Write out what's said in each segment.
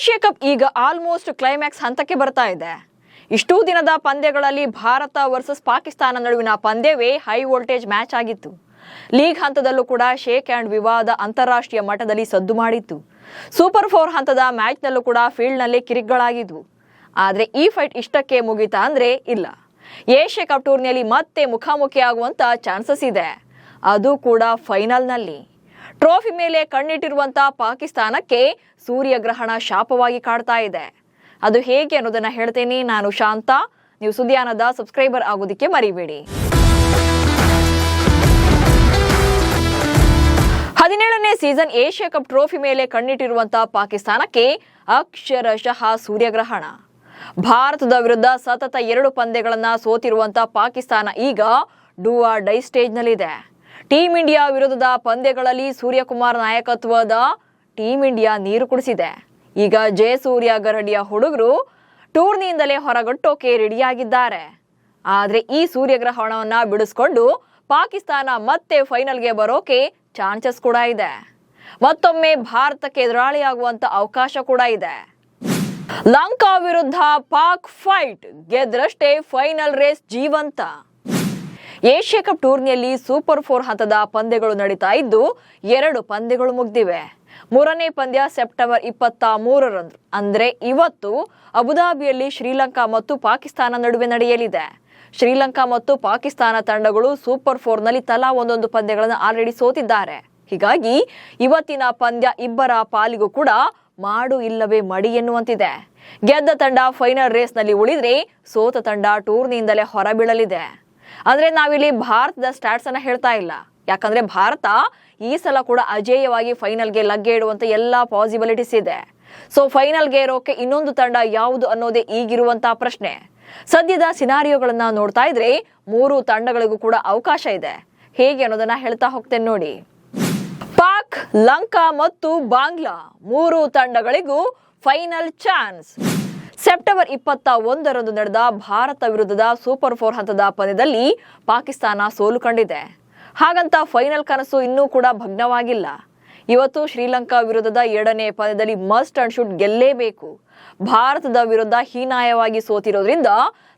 Asia cup ಈಗ almost climax ಹಂತಕ್ಕೆ ಬರ್ತಾ ಇದೆ. ಇಷ್ಟೂ ದಿನದ ಪಂದ್ಯಗಳಲ್ಲಿ ಭಾರತ ವರ್ಸಸ್ ಪಾಕಿಸ್ತಾನ ನಡುವಿನ ಪಂದ್ಯವೇ ಹೈ ವೋಲ್ಟೇಜ್ ಮ್ಯಾಚ್ ಆಗಿತ್ತು. ಲೀಗ್ ಹಂತದಲ್ಲೂ ಕೂಡ ಶೇಕ್ ಹ್ಯಾಂಡ್ ವಿವಾದ ಅಂತಾರಾಷ್ಟ್ರೀಯ ಮಟ್ಟದಲ್ಲಿ ಸದ್ದು ಮಾಡಿತ್ತು. ಸೂಪರ್ 4 ಹಂತದ ಮ್ಯಾಚ್ನಲ್ಲೂ ಕೂಡ ಫೀಲ್ಡ್ನಲ್ಲೇ ಕಿರಿಕ್ಗಳಾಗಿದ್ವು. ಆದರೆ ಈ ಫೈಟ್ ಇಷ್ಟಕ್ಕೆ ಮುಗಿತಾ ಅಂದ್ರೆ ಇಲ್ಲ. ಏಷ್ಯಾ ಕಪ್ ಟೂರ್ನಿಯಲ್ಲಿ ಮತ್ತೆ ಮುಖಾಮುಖಿಯಾಗುವಂತ ಚಾನ್ಸಸ್ ಇದೆ, ಅದು ಕೂಡ ಫೈನಲ್ನಲ್ಲಿ. ಟ್ರೋಫಿ ಮೇಲೆ ಕಣ್ಣಿಟ್ಟಿರುವಂತ ಪಾಕಿಸ್ತಾನಕ್ಕೆ ಸೂರ್ಯಗ್ರಹಣ ಶಾಪವಾಗಿ ಕಾಡ್ತಾ ಇದೆ. ಅದು ಹೇಗೆ ಅನ್ನೋದನ್ನ ಹೇಳ್ತೇನೆ. ನಾನು ಶಾಂತ. ನೀವು ಸುದ್ದಿಯಾನದ ಸಬ್ಸ್ಕ್ರೈಬರ್ ಆಗೋದಕ್ಕೆ ಮರಿಬೇಡಿ. 17ನೇ ಸೀಸನ್ ಏಷ್ಯಾ ಕಪ್ ಟ್ರೋಫಿ ಮೇಲೆ ಕಣ್ಣಿಟ್ಟಿರುವಂತ ಪಾಕಿಸ್ತಾನಕ್ಕೆ ಅಕ್ಷರಶಃ ಸೂರ್ಯಗ್ರಹಣ. ಭಾರತದ ವಿರುದ್ಧ ಸತತ 2 ಪಂದ್ಯಗಳನ್ನ ಸೋತಿರುವಂತ ಪಾಕಿಸ್ತಾನ ಈಗ ಡೂ ಆರ್ ಡೈ ಸ್ಟೇಜ್ನಲ್ಲಿದೆ. ಟೀಂ ಇಂಡಿಯಾ ವಿರುದ್ಧದ ಪಂದ್ಯಗಳಲ್ಲಿ ಸೂರ್ಯಕುಮಾರ್ ನಾಯಕತ್ವದ ಟೀಂ ಇಂಡಿಯಾ ನೀರು ಕುಡಿಸಿದೆ. ಈಗ ಜಯಸೂರ್ಯ ಗರಡಿಯ ಹುಡುಗರು ಟೂರ್ನಿಯಿಂದಲೇ ಹೊರಗಟ್ಟೋಕೆ ರೆಡಿಯಾಗಿದ್ದಾರೆ. ಆದರೆ ಈ ಸೂರ್ಯಗ್ರಹಣವನ್ನ ಬಿಡಿಸ್ಕೊಂಡು ಪಾಕಿಸ್ತಾನ ಮತ್ತೆ ಫೈನಲ್ಗೆ ಬರೋಕೆ ಚಾನ್ಸಸ್ ಕೂಡ ಇದೆ. ಮತ್ತೊಮ್ಮೆ ಭಾರತಕ್ಕೆ ಎದುರಾಳಿಯಾಗುವಂತ ಅವಕಾಶ ಕೂಡ ಇದೆ. ಲಂಕಾ ವಿರುದ್ಧ ಪಾಕ್ ಫೈಟ್ ಗೆದ್ರಷ್ಟೇ ಫೈನಲ್ ರೇಸ್ ಜೀವಂತ. ಏಷ್ಯಾ ಕಪ್ ಟೂರ್ನಿಯಲ್ಲಿ ಸೂಪರ್ 4 ಹಂತದ ಪಂದ್ಯಗಳು ನಡೀತಾ ಇದ್ದು 2 ಪಂದ್ಯಗಳು ಮುಗಿದಿವೆ. 3ನೇ ಪಂದ್ಯ ಸೆಪ್ಟೆಂಬರ್ 23ರಂದು ಅಂದ್ರೆ ಇವತ್ತು ಅಬುಧಾಬಿಯಲ್ಲಿ ಶ್ರೀಲಂಕಾ ಮತ್ತು ಪಾಕಿಸ್ತಾನ ನಡುವೆ ನಡೆಯಲಿದೆ. ಶ್ರೀಲಂಕಾ ಮತ್ತು ಪಾಕಿಸ್ತಾನ ತಂಡಗಳು ಸೂಪರ್ 4ನಲ್ಲಿ ತಲಾ ಒಂದೊಂದು ಪಂದ್ಯಗಳನ್ನು ಆಲ್ರೆಡಿ ಸೋತಿದ್ದಾರೆ. ಹೀಗಾಗಿ ಇವತ್ತಿನ ಪಂದ್ಯ ಇಬ್ಬರ ಪಾಲಿಗೂ ಕೂಡ ಮಾಡು ಇಲ್ಲವೇ ಮಡಿ ಎನ್ನುವಂತಿದೆ. ಗೆದ್ದ ತಂಡ ಫೈನಲ್ ರೇಸ್ನಲ್ಲಿ ಉಳಿದ್ರೆ ಸೋತ ತಂಡ ಟೂರ್ನಿಯಿಂದಲೇ ಹೊರಬೀಳಲಿದೆ. ಅಂದ್ರೆ ನಾವಿಲ್ಲಿ ಭಾರತದ ಸ್ಟಾಟ್ಸ್ ಅನ್ನ ಹೇಳ್ತಾ ಇಲ್ಲ, ಯಾಕಂದ್ರೆ ಭಾರತ ಈ ಸಲ ಕೂಡ ಅಜೇಯವಾಗಿ ಫೈನಲ್ಗೆ ಲಗ್ಗೆ ಇಡುವಂತ ಎಲ್ಲಾ ಪಾಸಿಬಿಲಿಟೀಸ್ ಇದೆ. ಸೊ ಫೈನಲ್ಗೆ ಇರೋಕೆ ಇನ್ನೊಂದು ತಂಡ ಯಾವುದು ಅನ್ನೋದೇ ಈಗಿರುವಂತಹ ಪ್ರಶ್ನೆ. ಸದ್ಯದ ಸಿನಾರಿಯೋಗಳನ್ನ ನೋಡ್ತಾ ಇದ್ರೆ 3 ತಂಡಗಳಿಗೂ ಕೂಡ ಅವಕಾಶ ಇದೆ. ಹೇಗೆ ಅನ್ನೋದನ್ನ ಹೇಳ್ತಾ ಹೋಗ್ತೇನೆ ನೋಡಿ. ಪಾಕ್, ಲಂಕಾ ಮತ್ತು ಬಾಂಗ್ಲಾ 3 ತಂಡಗಳಿಗೂ ಫೈನಲ್ ಚಾನ್ಸ್. ಸೆಪ್ಟೆಂಬರ್ 21ರಂದು ನಡೆದ ಭಾರತ ವಿರುದ್ಧದ ಸೂಪರ್ 4 ಹಂತದ ಪಂದ್ಯದಲ್ಲಿ ಪಾಕಿಸ್ತಾನ ಸೋಲು ಕಂಡಿದೆ. ಹಾಗಂತ ಫೈನಲ್ ಕನಸು ಇನ್ನೂ ಕೂಡ ಭಗ್ನವಾಗಿಲ್ಲ. ಇವತ್ತು ಶ್ರೀಲಂಕಾ ವಿರುದ್ಧದ 2ನೇ ಪಂದ್ಯದಲ್ಲಿ ಮಸ್ಟ್ ಅಂಡ್ ಶುಡ್ ಗೆಲ್ಲೇಬೇಕು. ಭಾರತದ ವಿರುದ್ಧ ಹೀನಾಯವಾಗಿ ಸೋತಿರೋದ್ರಿಂದ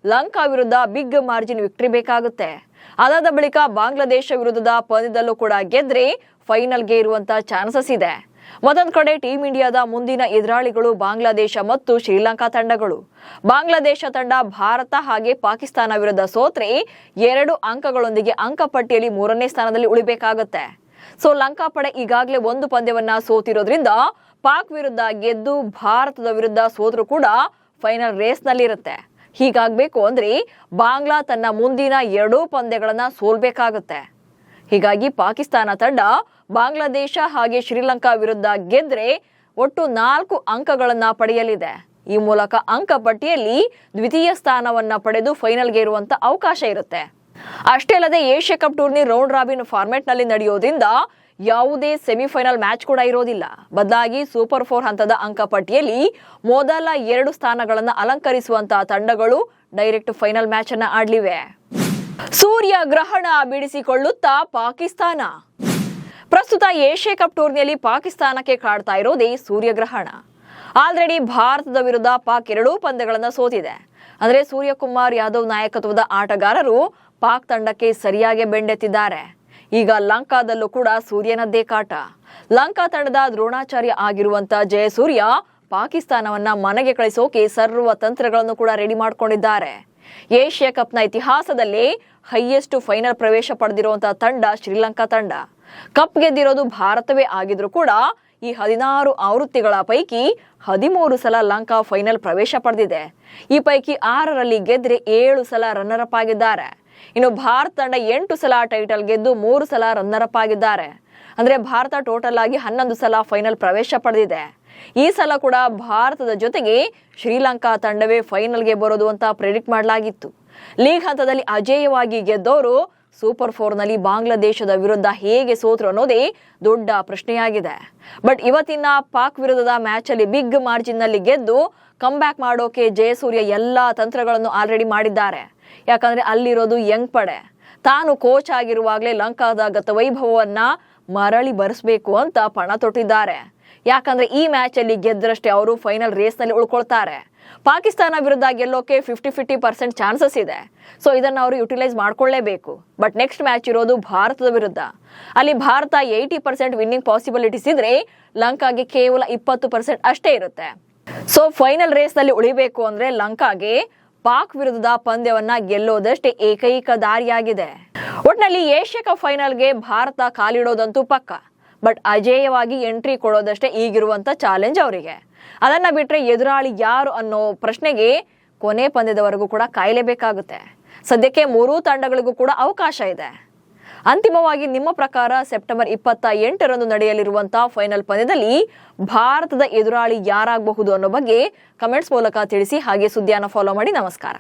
ಲಂಕಾ ವಿರುದ್ಧ ಬಿಗ್ ಮಾರ್ಜಿನ್ ವಿಕ್ಟರಿ ಬೇಕಾಗುತ್ತೆ. ಅದಾದ ಬಳಿಕ ಬಾಂಗ್ಲಾದೇಶ ವಿರುದ್ಧದ ಪಂದ್ಯದಲ್ಲೂ ಕೂಡ ಗೆದ್ರೆ ಫೈನಲ್ಗೆ ಇರುವಂತ ಚಾನ್ಸಸ್ ಇದೆ. ಮತ್ತೊಂದು ಕಡೆ ಟೀಂ ಇಂಡಿಯಾದ ಮುಂದಿನ ಎದುರಾಳಿಗಳು ಬಾಂಗ್ಲಾದೇಶ ಮತ್ತು ಶ್ರೀಲಂಕಾ ತಂಡಗಳು. ಬಾಂಗ್ಲಾದೇಶ ತಂಡ ಭಾರತ ಹಾಗೆ ಪಾಕಿಸ್ತಾನ ವಿರುದ್ಧ ಸೋತ್ರೆ 2 ಅಂಕಗಳೊಂದಿಗೆ ಅಂಕಪಟ್ಟಿಯಲ್ಲಿ 3ನೇ ಸ್ಥಾನದಲ್ಲಿ ಉಳಿಬೇಕಾಗುತ್ತೆ. ಸೊ ಲಂಕಾ ಪಡೆ ಈಗಾಗಲೇ 1 ಪಂದ್ಯವನ್ನ ಸೋತಿರೋದ್ರಿಂದ ಪಾಕ್ ವಿರುದ್ಧ ಗೆದ್ದು ಭಾರತದ ವಿರುದ್ಧ ಸೋತ್ರು ಕೂಡ ಫೈನಲ್ ರೇಸ್ ನಲ್ಲಿ ಇರುತ್ತೆ. ಹೀಗಾಗ್ಬೇಕು ಅಂದ್ರೆ ಬಾಂಗ್ಲಾ ತನ್ನ ಮುಂದಿನ 2 ಪಂದ್ಯಗಳನ್ನ ಸೋಲ್ಬೇಕಾಗುತ್ತೆ. ಹೀಗಾಗಿ ಪಾಕಿಸ್ತಾನ ತಂಡ ಬಾಂಗ್ಲಾದೇಶ ಹಾಗೆ ಶ್ರೀಲಂಕಾ ವಿರುದ್ಧ ಗೆದ್ರೆ ಒಟ್ಟು 4 ಅಂಕಗಳನ್ನ ಪಡೆಯಲಿದೆ. ಈ ಮೂಲಕ ಅಂಕ ಪಟ್ಟಿಯಲ್ಲಿ ದ್ವಿತೀಯ ಸ್ಥಾನವನ್ನ ಪಡೆದು ಫೈನಲ್ಗೆ ಇರುವಂತ ಅವಕಾಶ ಇರುತ್ತೆ. ಅಷ್ಟೇ ಅಲ್ಲದೆ Asia cup tourney round robin format ನಲ್ಲಿ ನಡೆಯೋದ್ರಿಂದ ಯಾವುದೇ ಸೆಮಿಫೈನಲ್ ಮ್ಯಾಚ್ ಕೂಡ ಇರೋದಿಲ್ಲ. ಬದಲಾಗಿ ಸೂಪರ್ 4 ಹಂತದ ಅಂಕ ಪಟ್ಟಿಯಲ್ಲಿ ಮೊದಲ 2 ಸ್ಥಾನಗಳನ್ನ ಅಲಂಕರಿಸುವಂತಹ ತಂಡಗಳು ಡೈರೆಕ್ಟ್ ಫೈನಲ್ ಮ್ಯಾಚ್ ಅನ್ನ ಆಡ್ಲಿವೆ. ಸೂರ್ಯ ಗ್ರಹಣ ಬಿಡಿಸಿಕೊಳ್ಳುತ್ತಾ ಪಾಕಿಸ್ತಾನ. ಪ್ರಸ್ತುತ ಏಷ್ಯಾ ಕಪ್ ಟೂರ್ನಿಯಲ್ಲಿ ಪಾಕಿಸ್ತಾನಕ್ಕೆ ಕಾಡ್ತಾ ಇರೋದೇ ಸೂರ್ಯಗ್ರಹಣ. ಆಲ್ರೆಡಿ ಭಾರತದ ವಿರುದ್ಧ ಪಾಕ್ 2 ಪಂದ್ಯಗಳನ್ನ ಸೋತಿದೆ. ಅಂದ್ರೆ ಸೂರ್ಯಕುಮಾರ್ ಯಾದವ್ ನಾಯಕತ್ವದ ಆಟಗಾರರು ಪಾಕ್ ತಂಡಕ್ಕೆ ಸರಿಯಾಗಿ ಬೆಂಡೆತ್ತಿದ್ದಾರೆ. ಈಗ ಲಂಕಾದಲ್ಲೂ ಕೂಡ ಸೂರ್ಯನದ್ದೇ ಕಾಟ. ಲಂಕಾ ತಂಡದ ದ್ರೋಣಾಚಾರ್ಯ ಆಗಿರುವಂತ ಜಯಸೂರ್ಯ ಪಾಕಿಸ್ತಾನವನ್ನ ಮನೆಗೆ ಕಳಿಸೋಕೆ ಸರ್ವ ತಂತ್ರಗಳನ್ನು ಕೂಡ ರೆಡಿ ಮಾಡ್ಕೊಂಡಿದ್ದಾರೆ. ಏಷ್ಯಾ ಕಪ್ನ ಇತಿಹಾಸದಲ್ಲೇ ಹೈಯೆಸ್ಟ್ ಫೈನಲ್ ಪ್ರವೇಶ ಪಡೆದಿರುವಂತಹ ತಂಡ ಶ್ರೀಲಂಕಾ ತಂಡ. ಕಪ್ ಗೆದ್ದಿರೋದು ಭಾರತವೇ ಆಗಿದ್ರು ಕೂಡ ಈ 16 ಆವೃತ್ತಿಗಳ ಪೈಕಿ 13 ಸಲ ಲಂಕಾ ಫೈನಲ್ ಪ್ರವೇಶ ಪಡೆದಿದೆ. ಈ ಪೈಕಿ 6ರಲ್ಲಿ ಗೆದ್ರೆ 7 ಸಲ ರನ್ನರ್ ಅಪ್ ಆಗಿದ್ದಾರೆ. ಇನ್ನು ಭಾರತ ತಂಡ 8 ಸಲ ಟೈಟಲ್ ಗೆದ್ದು 3 ಸಲ ರನ್ನರ್ ಅಪ್ ಆಗಿದ್ದಾರೆ. ಅಂದ್ರೆ ಭಾರತ ಟೋಟಲ್ ಆಗಿ 11 ಸಲ ಫೈನಲ್ ಪ್ರವೇಶ ಪಡೆದಿದೆ. ಈ ಸಲ ಕೂಡ ಭಾರತದ ಜೊತೆಗೆ ಶ್ರೀಲಂಕಾ ತಂಡವೇ ಫೈನಲ್ಗೆ ಬರೋದು ಅಂತ ಪ್ರೆಡಿಕ್ಟ್ ಮಾಡಲಾಗಿತ್ತು. ಲೀಗ್ ಹಂತದಲ್ಲಿ ಅಜೇಯವಾಗಿ ಗೆದ್ದವರು ಸೂಪರ್ 4ನಲ್ಲಿ ಬಾಂಗ್ಲಾದೇಶದ ವಿರುದ್ಧ ಹೇಗೆ ಸೋತ್ರು ಅನ್ನೋದೇ ದೊಡ್ಡ ಪ್ರಶ್ನೆಯಾಗಿದೆ. ಬಟ್ ಇವತ್ತಿನ ಪಾಕ್ ವಿರುದ್ಧದ ಮ್ಯಾಚ್ ಅಲ್ಲಿ ಬಿಗ್ ಮಾರ್ಜಿನ್ ನಲ್ಲಿ ಗೆದ್ದು ಕಮ್ ಬ್ಯಾಕ್ ಮಾಡೋಕೆ ಜಯಸೂರ್ಯ ಎಲ್ಲಾ ತಂತ್ರಗಳನ್ನು ಆಲ್ರೆಡಿ ಮಾಡಿದ್ದಾರೆ. ಯಾಕಂದ್ರೆ ಅಲ್ಲಿರೋದು ಯಂಗ್ ಪಡೆ. ತಾನು ಕೋಚ್ ಆಗಿರುವಾಗಲೇ ಲಂಕಾದ ಗತವೈಭವವನ್ನ ಮರಳಿ ಬರೆಸಬೇಕು ಅಂತ ಪಣ ತೊಟ್ಟಿದ್ದಾರೆ. ಯಾಕಂದ್ರೆ ಈ ಮ್ಯಾಚ್ ಅಲ್ಲಿ ಗೆದ್ದರಷ್ಟೇ ಅವರು ಫೈನಲ್ ರೇಸ್ ನಲ್ಲಿ ಉಳ್ಕೊಳ್ತಾರೆ. ಪಾಕಿಸ್ತಾನ ವಿರುದ್ಧ ಗೆಲ್ಲೋಕೆ 50% ಚಾನ್ಸಸ್ ಇದೆ. ಸೊ ಇದನ್ನ ಅವರು ಯುಟಿಲೈಸ್ ಮಾಡ್ಕೊಳ್ಳೇಬೇಕು. ಬಟ್ ನೆಕ್ಸ್ಟ್ ಮ್ಯಾಚ್ ಇರೋದು ಭಾರತದ ವಿರುದ್ಧ. ಅಲ್ಲಿ ಭಾರತ 80% ವಿನ್ನಿಂಗ್ ಪಾಸಿಬಿಲಿಟೀಸ್ ಇದ್ರೆ ಲಂಕಾಗೆ ಕೇವಲ 20% ಅಷ್ಟೇ ಇರುತ್ತೆ. ಸೊ ಫೈನಲ್ ರೇಸ್ ನಲ್ಲಿ ಉಳಿಬೇಕು ಅಂದ್ರೆ ಲಂಕಾಗೆ ಪಾಕ್ ವಿರುದ್ಧದ ಪಂದ್ಯವನ್ನ ಗೆಲ್ಲೋದಷ್ಟೇ ಏಕೈಕ ದಾರಿಯಾಗಿದೆ. ಒಟ್ನಲ್ಲಿ ಏಷ್ಯಾ ಕಪ್ ಫೈನಲ್ಗೆ ಭಾರತ ಕಾಲಿಡೋದಂತೂ ಪಕ್ಕ. ಬಟ್ ಅಜೇಯವಾಗಿ ಎಂಟ್ರಿ ಕೊಡೋದಷ್ಟೇ ಈಗಿರುವಂತ ಚಾಲೆಂಜ್ ಅವರಿಗೆ. ಅದನ್ನ ಬಿಟ್ರೆ ಎದುರಾಳಿ ಯಾರು ಅನ್ನೋ ಪ್ರಶ್ನೆಗೆ ಕೊನೆ ಪಂದ್ಯದವರೆಗೂ ಕೂಡ ಕಾಯಲೇಬೇಕಾಗುತ್ತೆ. ಸದ್ಯಕ್ಕೆ 3 ತಂಡಗಳಿಗೂ ಕೂಡ ಅವಕಾಶ ಇದೆ. ಅಂತಿಮವಾಗಿ ನಿಮ್ಮ ಪ್ರಕಾರ ಸೆಪ್ಟೆಂಬರ್ 28ರಂದು ನಡೆಯಲಿರುವಂತಹ ಫೈನಲ್ ಪಂದ್ಯದಲ್ಲಿ ಭಾರತದ ಎದುರಾಳಿ ಯಾರಾಗಬಹುದು ಅನ್ನೋ ಬಗ್ಗೆ ಕಮೆಂಟ್ಸ್ ಮೂಲಕ ತಿಳಿಸಿ. ಹಾಗೆ ಸುದ್ದಿಯನ್ನು ಫಾಲೋ ಮಾಡಿ. ನಮಸ್ಕಾರ.